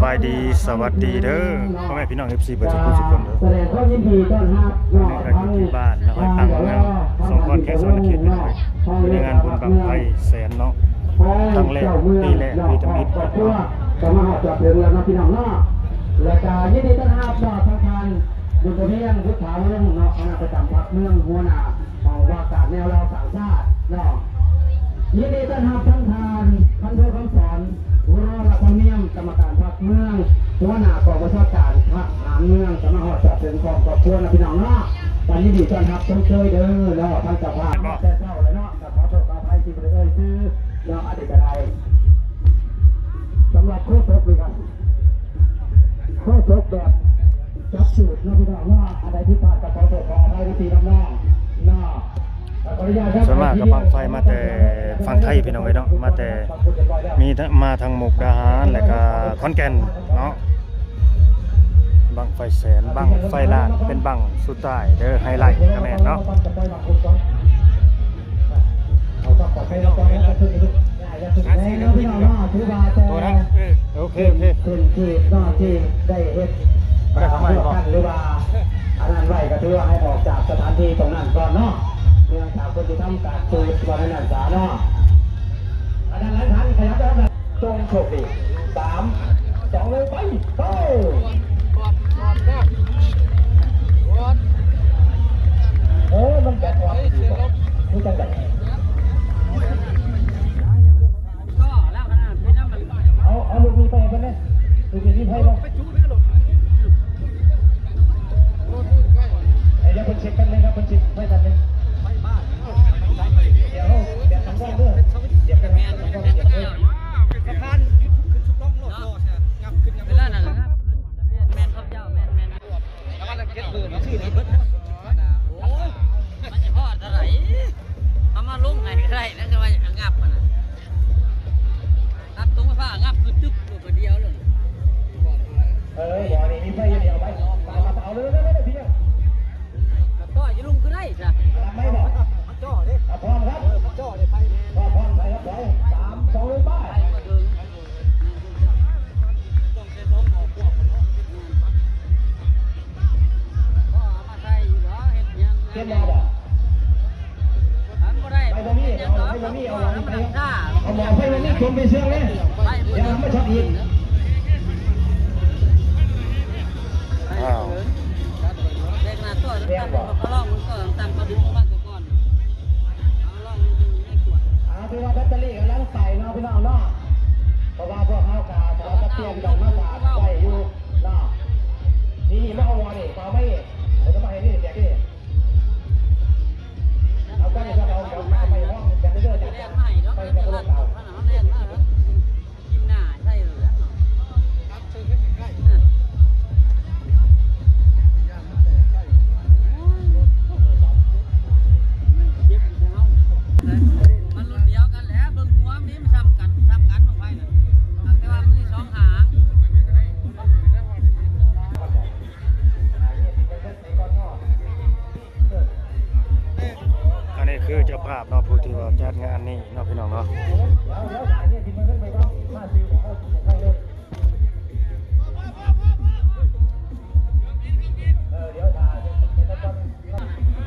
บายดีสวัสดีเด้อพ่อแม่พี่น้อง FC เบิดทุกคนเด้อ แสดงความยินดีต้อนรับน้อง นี่ก็อยู่ที่บ้านนะฮะตั้งเมืองสองคนแค่สวรรณเขตพี่น้องอยู่ในงานบุญบังไฟแสนเนาะตั้งแรกปีแรกปีทำอิฐ จะมาหอดจอดเรือนะพี่น้องเนาะและก็ยินดีต้อนรับน้องทางการบุญเพียงพุทธาเมืองเนาะคณะประจำพรรคเมืองหัวหน้าของว่าการแนวเราต่างชาติเนาะยินดีต้อนรับทางการพันธุคำสอนหัวหน้ารัฐเนียมกรรมการพรรคเมืองหัวหน้ากองประชาการพรรคหางเมืองจะมาหอดจอดเรือของครอบครัวนะพี่น้องเนาะวันนี้ดีต้อนรับชมเชยเด้อเนาะทางเจ้าภาพแต่เจ้าเลยเนาะขอโทษขออภัยที่ไม่ได้ซื้อเนาะอดีตใดสำหรับโค้ชศกเลยครับโค้ชศกแบบจับสูตรนะพี่น้องว่าอะไรที่ผ่านกับขอโทษขออภัยวิธีน้องๆเนาะส่วนมากกับบังไฟมาแต่ฝั่งไทยพี่น้องเนาะมาแต่มีมาทางมุกดาหารและก็ขอนแก่นเนาะบังไฟแสนบังไฟล้านเป็นบังสุดท้ายเด้อไฮไลท์ก็แม่นเนาะตัวนั้นโอเคคือก็ที่ได้เฮ็ดได้ทำให้กันหรือว่าอันนั้นไว้ก็ถือว่าให้ออกจากสถานที่ตรงนั้นก่อนเนาะเรื่องจากคนที่ทำการสูตรวันนั้นสาเนาะอันนั้นหลายท่านขยับได้ไหมจงโชคดี3 2เลยไปโต้มันแบบว่านี่จังไงเอาลูกมีไปกันเนี่ยลูกมีที่ไพ่บ้างเดี๋ยวคนเช็คกันเลยครับคนเช็คไพ่กันเลยเดี๋ยวทำกล้องด้วยเดี๋ยวกันทำกล้องเดี๋ยวด้วยสะพานขึ้นชุบล่องโลดโลดงับขึ้นงับเวลาหนังครับแมนครับเจ้าแมนแล้วก็เก็บปืนชื่อนี้เบิร์ดโอ้ยมันจะพอดอะไรเอามาลุ่งไงก็ได้แล้วจะว่างับมันงับตรงผ้างับคือตึ๊บตัวเดียวเลยบ่อนี่มีไฟเดียวไปเปล่าเลยพี่จ่อจะลุงคือได้จ้ะไม่บอกจ่อดิพร้อมครับจ่อเลยไปพร้อมไปครับ3 2เลยไปต้องเซ็นลงออกพวกคนเนาะก็มาใส่อยู่เหรอเห็นยังเซ็นมาบ่ทำก็ได้ไปบ่มีเอาไปบ่มีเอาไปเอาหมอไปบ่มีชมไปเชื่องเลยอย่าไม่ชอบอีกอ้าวเด็กน่ะตัวตั้งเขาลองมันก็ตั้งเขาดึงมาตัวก่อนเอาลองให้ตรวจพี่ว่าแบตเตอรี่กำลังใส่เนาะพี่น้องเนาะเพราะว่าพวกเขากาเขาจะเตรียมดอกมะขามใส่อยู่เนาะนี่มะขวานนี่เขาไม่เขาจะมาให้นี่แจกนี่เอาไปจะเอาไปห้องแจกเรื่อยๆแจกไปแจกกระโหลกเอากินหน้าใช่หรือเปล่าครับเชิญใกล้มันรุ่นเดียวกันแหละเบิ่งหัวมีมันซ้ำกันของไฟน่ะแต่ว่ามันมี2หางอันนี้คือเจ้าภาพเนาะผู้ที่ว่าจัดงานนี้เนาะพี่น้องเนาะ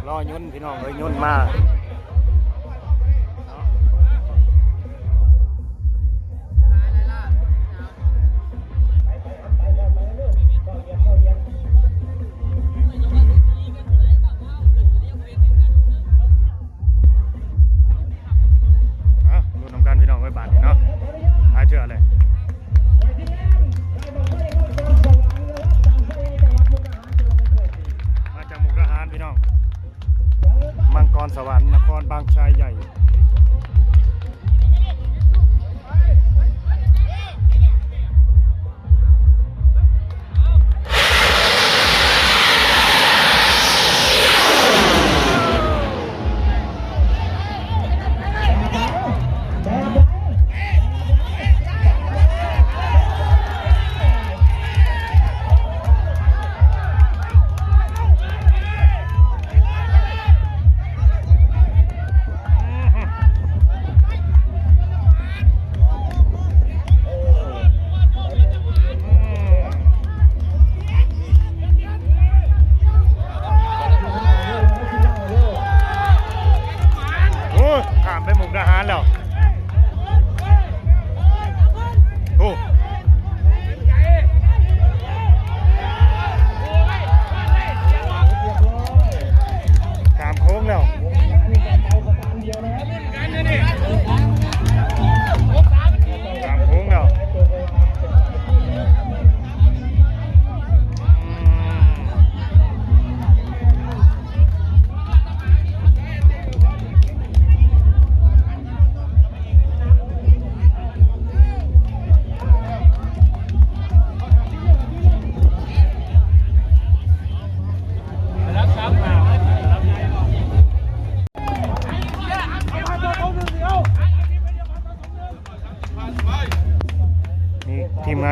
รอยุ่นพี่น้องเลยยุ่นมาดูน้ำกันพี่น้องไว้บาทเนาะหายเถื่อเลยมาจากมุกดาหารพี่น้องมังกรสวรรค์นครบางชายใหญ่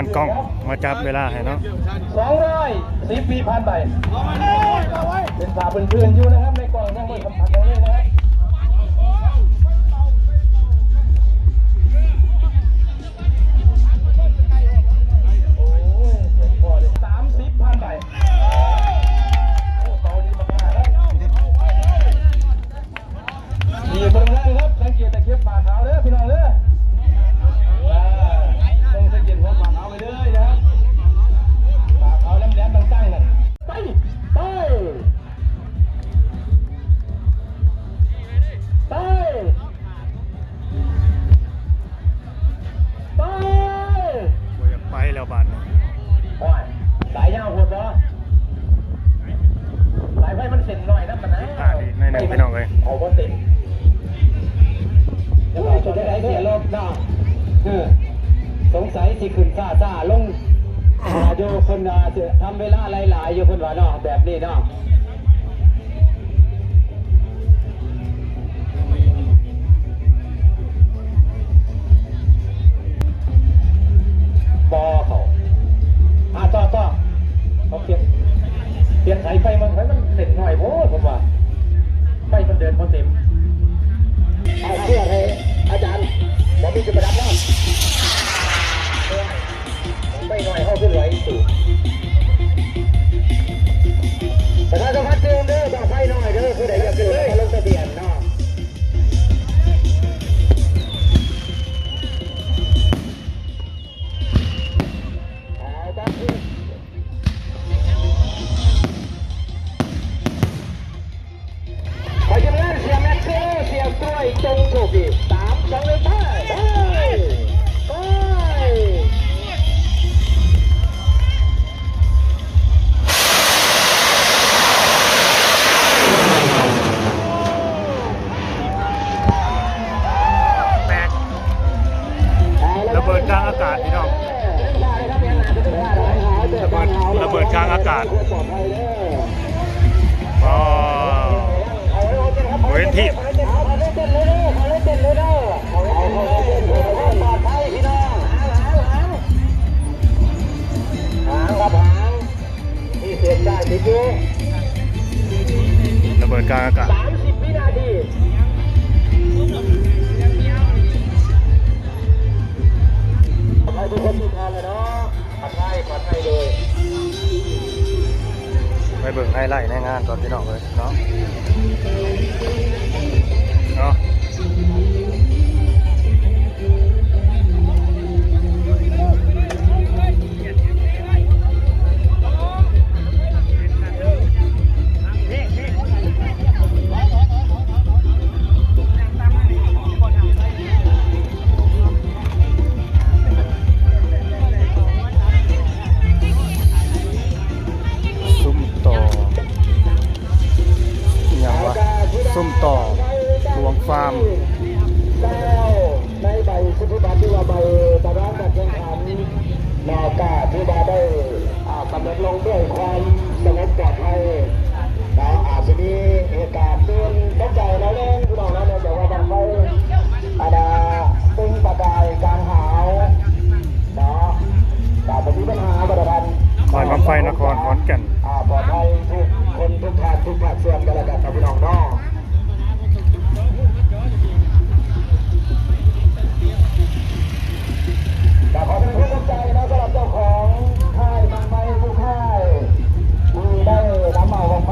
านกล้องมาจับเวลาให้เนาะ 210 ปีผ่านไปเป็นสาเพื่อนๆอยู่นะครับในกล่องยังไม่สัมผัสยังเลยนะครับโอ้ยเจ็บคอเลย30ผ่านไปโอ้เบาดีมากๆครับดีบนล่างครับสังเกตแต่เข็บฝ่าเท้าเด้อพี่น้องเด้อต้องสังเกตหัวฝ่าเท้าไปเลยนะครับฝ่าเท้าแหลมๆตั้งๆนั่นไปไปไปไป บ่อยากไปแล้วบาดนี้ โอ้ยสายยาวหัวบ่สายไฟมันเส้นหน่อยนะมันนะ ดีในหนึ่งพี่น้องเลย เอาบ่เต็มจะเอาจะได้เสียรถเนาะสงสัยสิขึ้นซ่าลงอยู่คนจะทำเวลาหลายๆอยู่คนว่าเนาะแบบนี้เนาะบอเขาต่อเขาเปลี่ยนสายไฟมันเสร็จหน่อยโพดผมว่าไฟมันเดินพอเต็มเอาเชื่อให้อาจารย์บอกมีจะไปรับน้ำไปหน่อยเข้าขึ้นไหวสูงแต่ถ้าจะพัดเตือนเด้อต้องไฟหน่อยเด้อคือไหนอยากเกิดเขาลงทะเบียนเนาะไปจนแล้วเสียแม็กซ์เสียกล้วยจงโชคดี3-2เลยไป แตกระเบิดกลางอากาศพี่น้องระเบิดกลางอากาศอ๋อเว้นที่ระเบิดกลางอากาศ 30 วินาทีใครทุกคนทุกท่านเลยเนาะปลอดภัยเลย ไปเบิ่งไฮไลท์ในงานก่อนพี่น้องเลยเนาะเนาะส้มต่อหลวงฟาร์ม ในใบสุทธิบัตรที่ว่าใบตารางการแข่งขันนากาที่มาได้กำหนดลงด้วยความสงบปลอดภัยอาจจะมีเหตุการณ์ตื่นตกใจแล้วเล่นพี่น้องแล้วแต่ว่าบางไฟตึงประกายกลางหาวแต่ปฏิปัญหาประดับ คอยบังไฟนครขอนแก่น ปลอดภัยทุกคนทุกท่านทุกภาคส่วนกันแล้วกันครับพี่น้องเนาะแต่ขอเป็นผู้กำใจนะสำหรับเจ้าของค่ายบางไม้ทุกค่ายที่ได้นำเอาของไฟ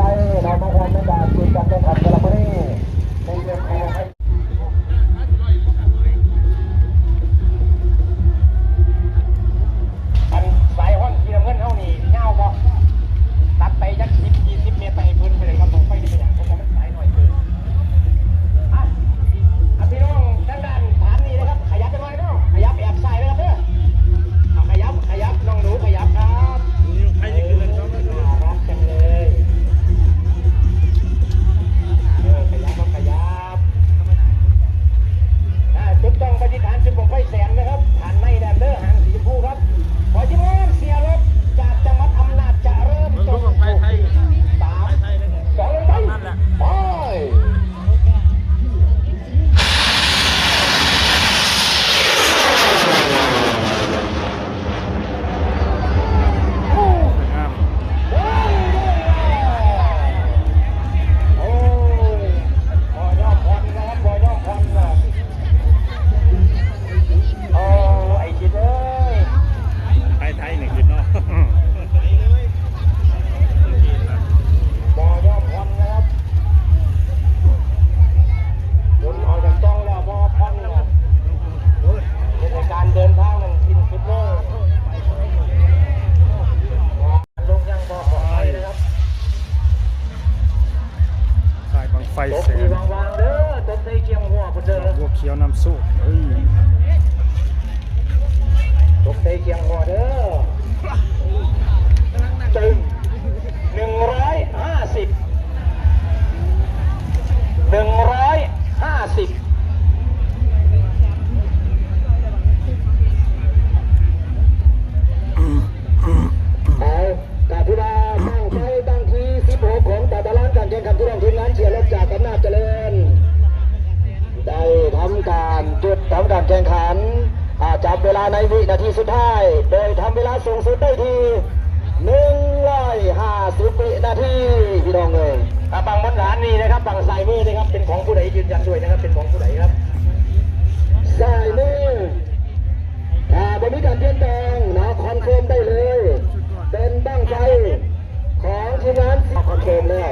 ตก แส ที่ น วางๆเด้อตกใส่เคียงหัวพุ่นเด้อ บัวเขียวน้ำซุปเฮ้ย ตกใส่เคียงหัวเด้อตึง150 เอากาพิบาตั้งใจตั้งที่16ของแต่ตารางการแข่งขันที่รองทีมงานเชียร์รถจากอำนาจเจริญได้ทำการแข่งขันจับเวลาในวินาทีสุดท้ายโดยทำเวลาสูงสุดได้ที่150 วินาทีพี่น้องเลยบังบนหลานนี่นะครับบังสายมือนะครับเป็นของผู้ใดยืนยันด้วยนะครับเป็นของผู้ใดครับสายมือบริการเปลี่ยนแปลงนะคอนเฟิร์มได้เลยเป็นบั้งไฟของทีมงานคอนเฟิร์มแล้ว